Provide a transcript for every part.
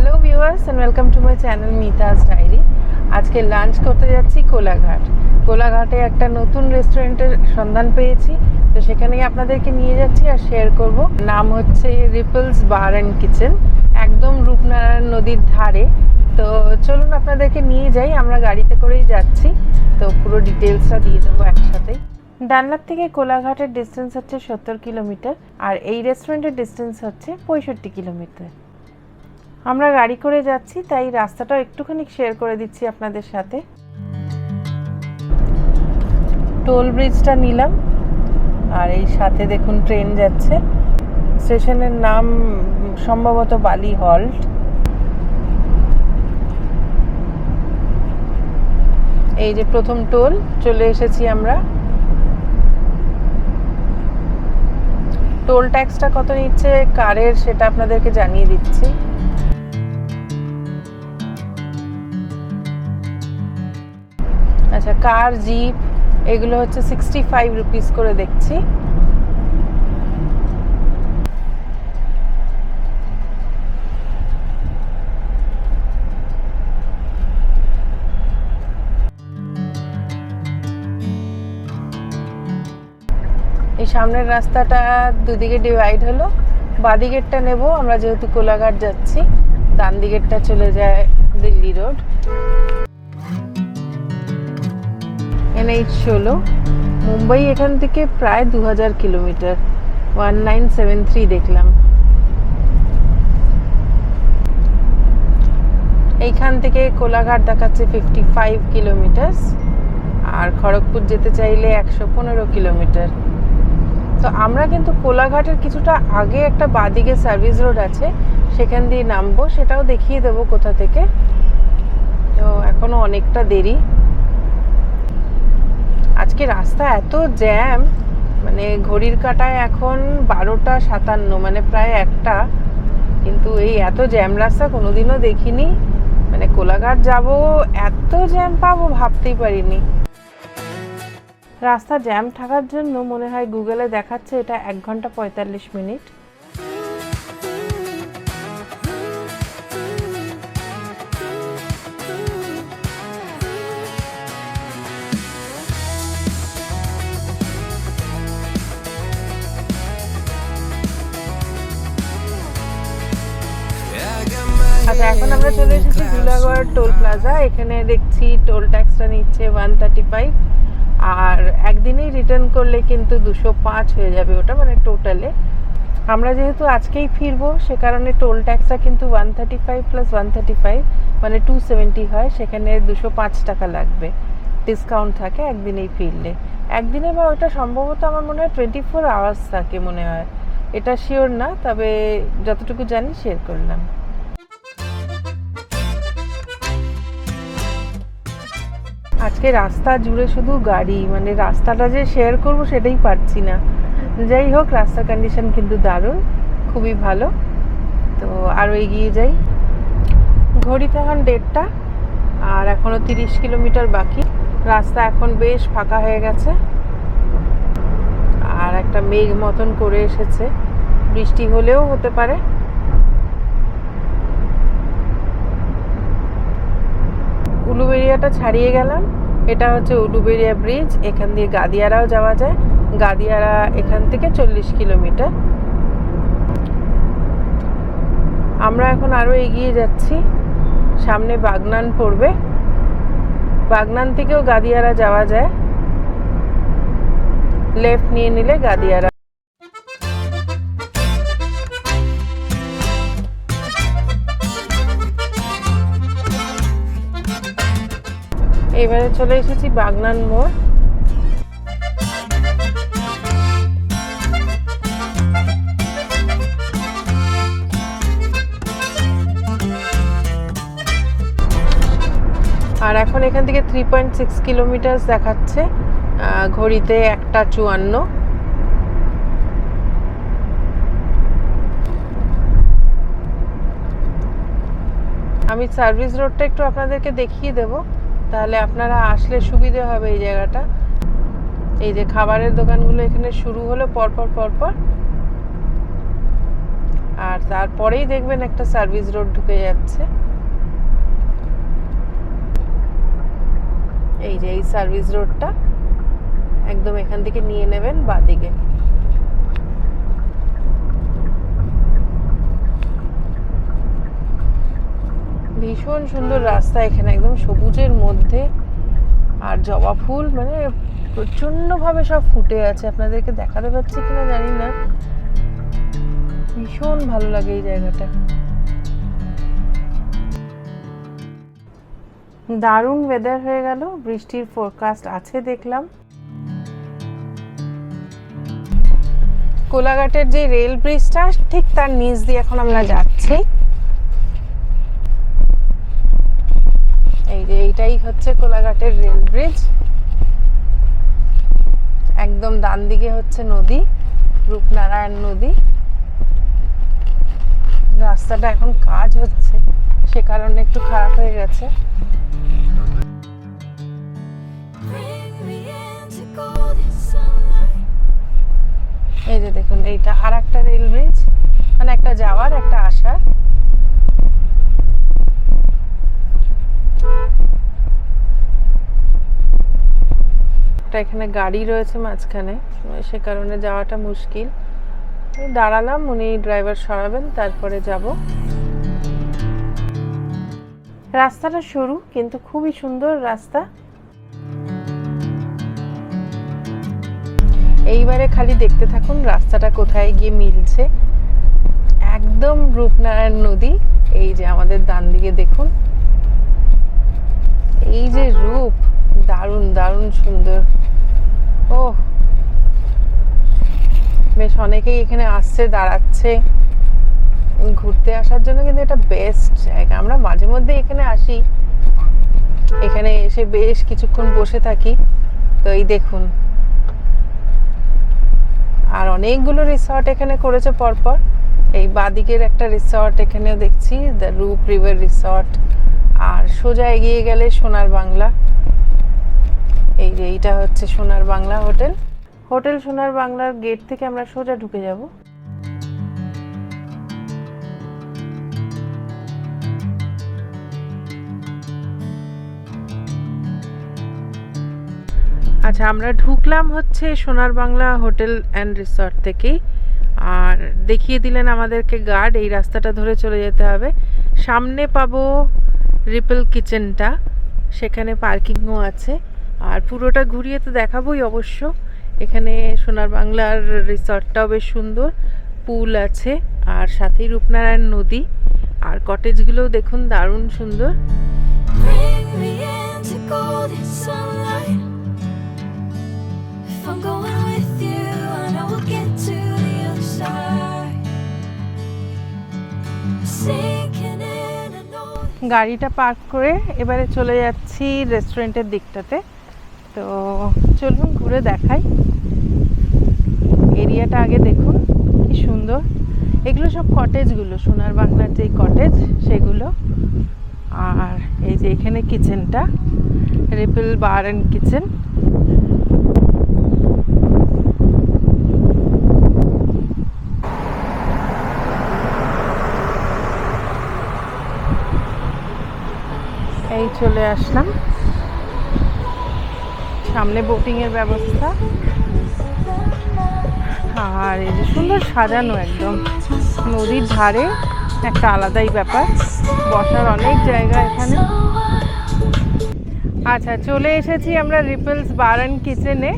Hello viewers and welcome to my channel Mita's diary. আজকে lunch করতে যাচ্ছি কোলাঘাট। কোলাঘাটে একটা নতুন রেস্টুরেন্টের সন্ধান পেয়েছি, তো সেখানেই আপনাদেরকে নিয়ে যাচ্ছি আর শেয়ার করব। নাম হচ্ছে রিপলস বার অ্যান্ড কিচেন, একদম রূপনারায়ণ নদীর ধারে। তো চলুন আপনাদেরকে নিয়ে যাই, আমরা গাড়িতে করেই যাচ্ছি, তো পুরো ডিটেলসটা দিয়ে দেবো একসাথেই। ডানলাপ থেকে কোলাঘাটের ডিস্টেন্স হচ্ছে 70 কিলোমিটার, আর এই রেস্টুরেন্টের ডিস্টেন্স হচ্ছে 65 কিলোমিটার। আমরা গাড়ি করে যাচ্ছি, তাই রাস্তাটাও একটুখানি শেয়ার করে দিচ্ছি আপনাদের সাথে। টোল ব্রিজটা নিলাম, আর এই সাথে দেখুন ট্রেন যাচ্ছে। স্টেশনের নাম সম্ভবত বালি হল্ট। এই যে প্রথম টোল, চলে এসেছি আমরা। টোল ট্যাক্সটা কত নিচ্ছে কারের সেটা আপনাদেরকে জানিয়ে দিচ্ছি। আচ্ছা, কার জিপ এগুলো হচ্ছে 65 রুপিস করে দেখছি। এই সামনের রাস্তাটা দুদিকে ডিভাইড হলো, বাঁদিকেরটা নেব আমরা যেহেতু কোলাঘাট যাচ্ছি, ডান দিকেরটা চলে যায় দিল্লি রোড। NH16 মুম্বাই এখান থেকে প্রায় 2000 কিলোমিটার, 1973 দেখলাম। এইখান থেকে কোলাঘাট দেখাচ্ছে 55 কিলোমিটার, আর খড়গপুর যেতে চাইলে 115 কিলোমিটার। তো আমরা কিন্তু কোলাঘাটের কিছুটা আগে একটা বাঁদিকে সার্ভিস রোড আছে, সেখান দিয়ে নামবো, সেটাও দেখিয়ে দেবো কোথা থেকে। তো এখনো অনেকটা দেরি। আজকে রাস্তা এত জ্যাম, মানে ঘড়ির কাঁটায় এখন 12টা 57, মানে প্রায় 1টা, কিন্তু এই এত জ্যাম রাস্তা কোনোদিনও দেখিনি। মানে কোলাঘাট যাব এত জ্যাম পাবো ভাবতেই পারিনি। রাস্তা জ্যাম থাকার জন্য মনে হয় গুগলে দেখাচ্ছে এটা 1 ঘন্টা 45 মিনিট। আচ্ছা, এখন আমরা চলে এসেছি ধুলাগড় টোল প্লাজা। এখানে দেখছি টোল ট্যাক্সটা নিচ্ছে 135, আর একদিনেই রিটার্ন করলে কিন্তু 205 হয়ে যাবে ওটা, মানে টোটালে। আমরা যেহেতু আজকেই ফিরবো, সে কারণে টোল ট্যাক্সটা কিন্তু 135 প্লাস 135 মানে 270 হয়, সেখানে 205 টাকা লাগবে। ডিসকাউন্ট থাকে একদিনেই ফিরলে। একদিনে বা ওটা সম্ভবত আমার মনে হয় 24 আওয়ার্স থাকে মনে হয়, এটা শিওর না, তবে যতটুকু জানি শেয়ার করলাম। আজকে রাস্তা জুড়ে শুধু গাড়ি, মানে রাস্তাটা যে শেয়ার করব সেটাই পারছি না। যাই হোক, রাস্তার কন্ডিশন কিন্তু দারুণ, খুবই ভালো। তো আরও এগিয়ে যাই। ঘড়িতে এখন 1:30, আর এখনও 30 কিলোমিটার বাকি। রাস্তা এখন বেশ ফাঁকা হয়ে গেছে, আর একটা মেঘ মতন করে এসেছে, বৃষ্টি হলেও হতে পারে। উলুবেড়িয়াটা ছাড়িয়ে গেলাম, এটা হচ্ছে উলুবেড়িয়া ব্রিজ। এখান দিয়ে গাদিয়ারাও যাওয়া যায়। গাদিয়ারা এখান থেকে 40 কিলোমিটার। আমরা এখন আরও এগিয়ে যাচ্ছি, সামনে বাগনান পড়বে। বাগনান থেকেও গাদিয়ারা যাওয়া যায়, লেফট নিয়ে নিলে গাদিয়ারা। এবারে চলে এসেছি বাগনান মোড়। আর এখন এখান থেকে 3.6 কিলোমিটার দেখাচ্ছে, ঘড়িতে 1:54। আমি সার্ভিস রোডটা একটু আপনাদেরকে দেখিয়ে দেবো, তাহলে আপনারা আসলে সুবিধে হবে এই জায়গাটা। এই যে খাবারের দোকানগুলো এখানে শুরু হলো পরপর পরপর। আর তারপরেই দেখবেন একটা সার্ভিস রোড ঢুকে যাচ্ছে। এই যে এই সার্ভিস রোডটা একদম এখান থেকে নিয়ে নেবেন বাঁদিকে। ভীষণ সুন্দর রাস্তা, এখানে একদম সবুজের মধ্যে, আর জবা ফুল মানে প্রচন্ড ভাবে সব ফুটে আছে। আপনাদেরকে দেখাতে পাচ্ছি কিনা জানি না, ভীষণ ভালো লাগে এই জায়গাটা। দারুণ ওয়েদার হয়ে গেল, বৃষ্টির ফোরকাস্ট আছে দেখলাম। কোলাঘাটের যে রেল ব্রিজটা ঠিক তার নিচ দিয়ে এখন আমরা যাচ্ছি। এই যে এইটাই হচ্ছে কোলাঘাটের রেল ব্রিজ। একদম ডান দিকে হচ্ছে নদী, রূপনারায়ণ নদী। রাস্তাটা এখন কাজ হচ্ছে, সে কারণে একটু খারাপ হয়ে গেছে। এই যে দেখুন, এইটা আর একটা রেল ব্রিজ, মানে একটা যাওয়ার একটা আসার। এখানে গাড়ি রয়েছে মাঝখানে, সে কারণে যাওয়াটা মুশকিল। দাঁড়ালাম, উনি ড্রাইভার সরাবেন, তারপরে যাব। রাস্তাটা সরু কিন্তু খুবই সুন্দর রাস্তা। এইবারে খালি দেখতে থাকুন রাস্তাটা কোথায় গিয়ে মিলছে। একদম রূপনারায়ণ নদী। এই যে আমাদের ডান দিকে দেখুন, এই যে রূপ, দারুণ দারুণ সুন্দর। ও বেশ অনেকেই এখানে আসছে, দাঁড়াচ্ছে ঘুরতে আসার জন্য, কিন্তু এটা বেস্ট জায়গা। আমরা মাঝে মধ্যে এখানে আসি, এখানে এসে বেশ কিছুক্ষণ বসে থাকি। তো এই দেখুন, আর অনেকগুলো রিসর্ট এখানে করেছে পরপর। এই বাদিকের একটা রিসর্ট এখানেও দেখছি, দ্য রূপ রিভার রিসর্ট। আর সোজা এগিয়ে গেলে সোনার বাংলা। এই যে এইটা হচ্ছে সোনার বাংলা হোটেল। হোটেল সোনার বাংলার গেট থেকে আমরা সোজা ঢুকে যাব। আচ্ছা, আমরা ঢুকলাম হচ্ছে সোনার বাংলা হোটেল অ্যান্ড রিসর্ট থেকেই। আর দেখিয়ে দিলেন আমাদেরকে গার্ড, এই রাস্তাটা ধরে চলে যেতে হবে। সামনে পাবো রিপেল কিচেনটা, সেখানে পার্কিংও আছে। আর পুরোটা ঘুরিয়ে তো দেখাবোই অবশ্য। এখানে সোনার বাংলার রিসর্টটাও বেশ সুন্দর, পুল আছে, আর সাথেই রূপনারায়ণ নদী। আর কটেজগুলোও দেখুন দারুণ সুন্দর। গাড়িটা পার্ক করে এবারে চলে যাচ্ছি রেস্টুরেন্টের দিকটাতে। তো চলুন ঘুরে দেখাই। এরিয়াটা আগে দেখুন কি সুন্দর। এগুলো সব কটেজগুলো, সোনার বাংলার যেই কটেজ সেগুলো। আর এই যে এখানে কিচেনটা, রিপেল বার অ্যান্ড কিচেন। এই চলে আসলাম, সামনে বোটিং এর ব্যবস্থা। আর এই যে সুন্দর সাজানো, একদম নদীর ধারে, একটা আলাদাই ব্যাপার। বসার অনেক জায়গা এখানে। আচ্ছা, চলে এসেছি আমরা রিপেলস বার অ্যান্ড কিচেনে।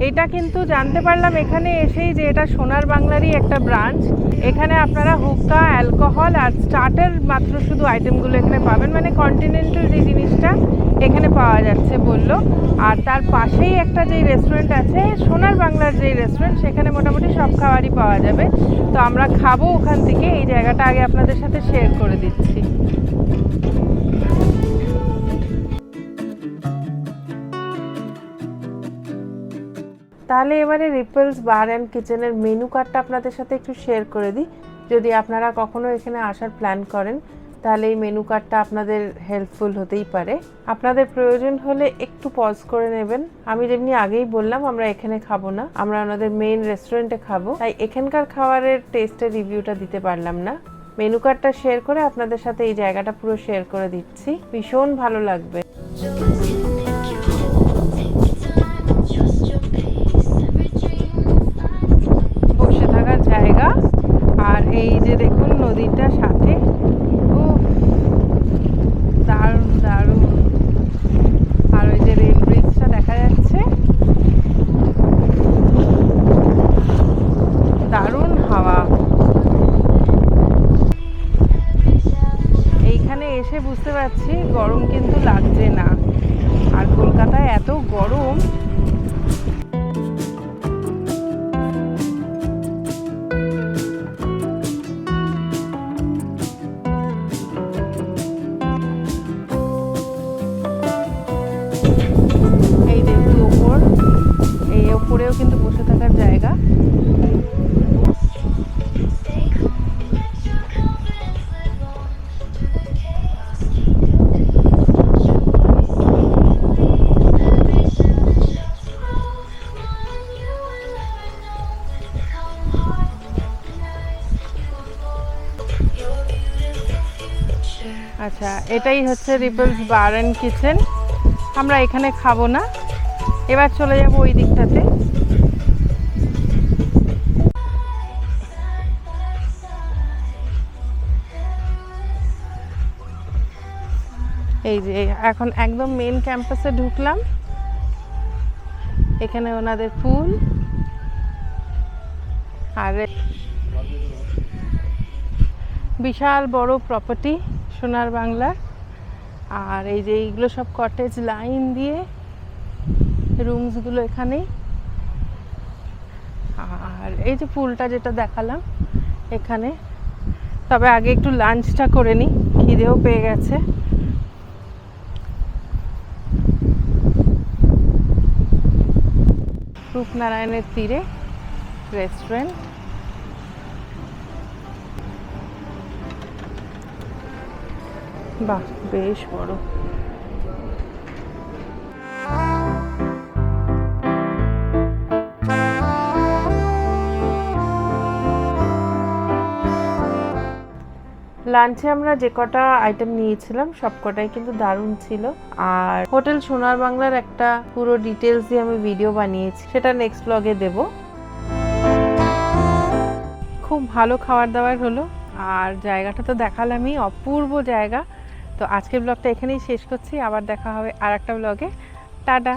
এটা কিন্তু জানতে পারলাম এখানে এসেই যে এটা সোনার বাংলারই একটা ব্রাঞ্চ। এখানে আপনারা হুক্কা, অ্যালকোহল আর স্টার্টার মাত্র শুধু আইটেমগুলো এখানে পাবেন, মানে কন্টিনেন্টাল যে জিনিসটা এখানে পাওয়া যাচ্ছে বললো। আর তার পাশেই একটা যেই রেস্টুরেন্ট আছে, সোনার বাংলার যেই রেস্টুরেন্ট, সেখানে মোটামুটি সব খাবারই পাওয়া যাবে। তো আমরা খাবো ওখান থেকে। এই জায়গাটা আগে আপনাদের সাথে শেয়ার করে দিচ্ছি। তাহলে এবারে রিপেলস বার অ্যান্ড কিচেনের মেনু কার্ডটা আপনাদের সাথে একটু শেয়ার করে দিই। যদি আপনারা কখনো এখানে আসার প্ল্যান করেন, তাহলে এই মেনু কার্ডটা আপনাদের হেল্পফুল হতেই পারে। আপনাদের প্রয়োজন হলে একটু পজ করে নেবেন। আমি যেমনি আগেই বললাম, আমরা এখানে খাবো না, আমরা আমাদের মেইন রেস্টুরেন্টে খাবো, তাই এখানকার খাবারের টেস্টের রিভিউটা দিতে পারলাম না। মেনু কার্ডটা শেয়ার করে আপনাদের সাথে এই জায়গাটা পুরো শেয়ার করে দিচ্ছি, ভীষণ ভালো লাগবে। বসে থাকার জায়গা, আর এই যে দেখুন নদীটা সাথে, দারুণ দারুণ। আর ওই যে রেল ব্রিজটা দেখা যাচ্ছে, দারুণ হাওয়া। এইখানে এসে বুঝতে পারছি গরম কিন্তু লাগছে না, আর কলকাতায় এত গরম। এই যেহেতু ওপর, এই ওপরেও কিন্তু বসে থাকার জায়গা। আচ্ছা, এটাই হচ্ছে রিপলস বার অ্যান্ড কিচেন। আমরা এখানে খাবো না, এবার চলে যাব ওই দিকটাতে। এই যে এখন একদম মেন ক্যাম্পাসে ঢুকলাম। এখানে ওনাদের পুল, আর বিশাল বড় প্রপার্টি সোনার বাংলার। আর এই যে এইগুলো সব কটেজ লাইন দিয়ে, রুমসগুলো এখানেই। আর এই যে পুলটা যেটা দেখালাম এখানে। তবে আগে একটু লাঞ্চটা করে নিই, খিদেও পেয়ে গেছে। রূপনারায়ণের তীরে রেস্টুরেন্ট। বাহ, বেশ বড়। লাঞ্চে আমরা যে কটা আইটেম নিয়েছিলাম সব কটাই কিন্তু দারুণ ছিল। আর হোটেল সোনার বাংলার একটা পুরো ডিটেলস দিয়ে আমি ভিডিও বানিয়েছি, সেটা নেক্সট ব্লগে দেব। খুব ভালো খাবার দাবার হলো, আর জায়গাটা তো দেখালামই, অপূর্ব জায়গা। তো আজকের ব্লগটা এখানেই শেষ করছি, আবার দেখা হবে আর একটা ব্লগে। টাটা।